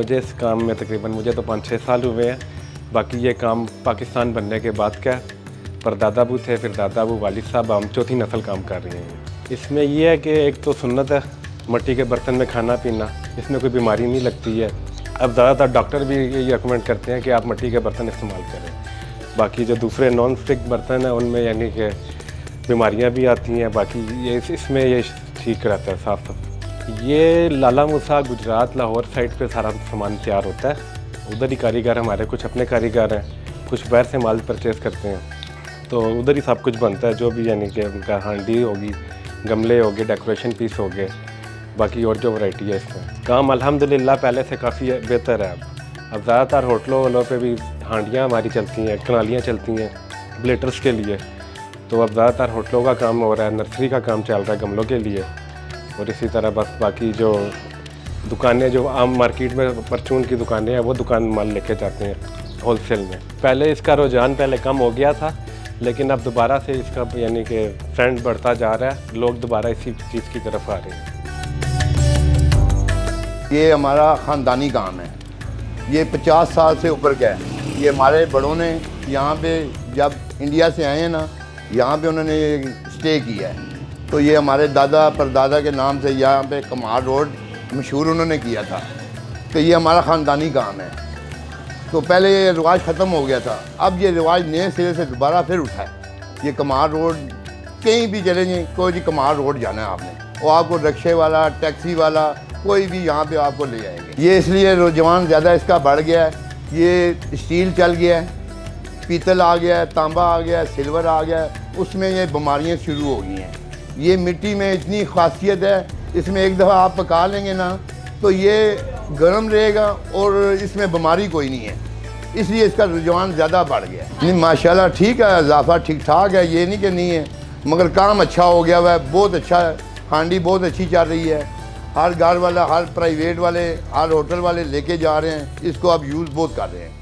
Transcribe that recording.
मुझे इस काम में तकरीबन मुझे तो 5-6 साल हुए हैं। बाकी ये काम पाकिस्तान बनने के बाद का परदादा अबू थे, फिर दादा अबू, वालिद साहब, हम चौथी नस्ल काम कर रहे हैं। इसमें यह है कि एक तो सुन्नत है मिट्टी के बर्तन में खाना पीना, इसमें कोई बीमारी नहीं लगती है। अब ज़्यादातर डॉक्टर भी ये रिकमेंड करते हैं कि आप मिट्टी के बर्तन इस्तेमाल करें। बाकी जो दूसरे नॉन स्टिक बर्तन हैं उनमें यानी कि बीमारियां भी आती हैं। बाकी ये इसमें ये ठीक रहता है, साफ़ साफ। ये लाला मूसा गुजरात लाहौर साइड पे सारा सामान तैयार होता है। उधर ही कारीगर हमारे कुछ अपने कारीगर हैं, कुछ बाहर से माल परचेज़ करते हैं, तो उधर ही सब कुछ बनता है। जो भी यानी कि उनका हांडी होगी, गमले हो गए, डेकोरेशन पीस हो गए, बाकी और जो वैरायटी है इसमें। काम अल्हम्दुलिल्लाह पहले से काफ़ी बेहतर है। अब ज़्यादातर होटलों वालों पे भी हांडियाँ हमारी चलती हैं, कनालियाँ चलती हैं प्लेटर्स के लिए। तो अब ज़्यादातर होटलों का काम हो रहा है, नर्सरी का काम चल रहा है गमलों के लिए। और इसी तरह बस बाकी जो दुकानें जो आम मार्केट में परचून की दुकानें हैं वो दुकान माल लेके जाते हैं होलसेल में। पहले इसका रुझान पहले कम हो गया था, लेकिन अब दोबारा से इसका यानी कि ट्रेंड बढ़ता जा रहा है, लोग दोबारा इसी चीज़ की तरफ आ रहे हैं। ये हमारा ख़ानदानी काम है, ये 50 साल से ऊपर का है। ये हमारे बड़ों ने यहाँ पे जब इंडिया से आए हैं ना, यहाँ पे उन्होंने स्टे किया है। तो ये हमारे दादा परदादा के नाम से यहाँ पे कमार रोड मशहूर उन्होंने किया था। तो ये हमारा ख़ानदानी काम है। तो पहले ये रिवाज ख़त्म हो गया था, अब ये रिवाज नए सिरे से दोबारा फिर उठा है। ये कमार रोड कहीं भी चले जाएँ, कोई भी कमार रोड जाना है आपने, वो आपको रिक्शे वाला, टैक्सी वाला, कोई भी यहाँ पे आपको ले जाएंगे। ये इसलिए रुझान ज़्यादा इसका बढ़ गया है। ये स्टील चल गया है, पीतल आ गया है, तांबा आ गया है, सिल्वर आ गया है, उसमें ये बीमारियाँ शुरू हो गई हैं। ये मिट्टी में इतनी खासियत है, इसमें एक दफ़ा आप पका लेंगे ना तो ये गर्म रहेगा और इसमें बीमारी कोई नहीं है, इसलिए इसका रुझान ज़्यादा बढ़ गया है। नहीं माशाल्लाह ठीक है, इजाफा ठीक ठाक है, ये नहीं कि नहीं है, मगर काम अच्छा हो गया हुआ है, बहुत अच्छा है। हांडी बहुत अच्छी चल रही है, हर घर वाला, हर प्राइवेट वाले, हर होटल वाले लेके जा रहे हैं इसको, अब यूज़ बहुत कर रहे हैं।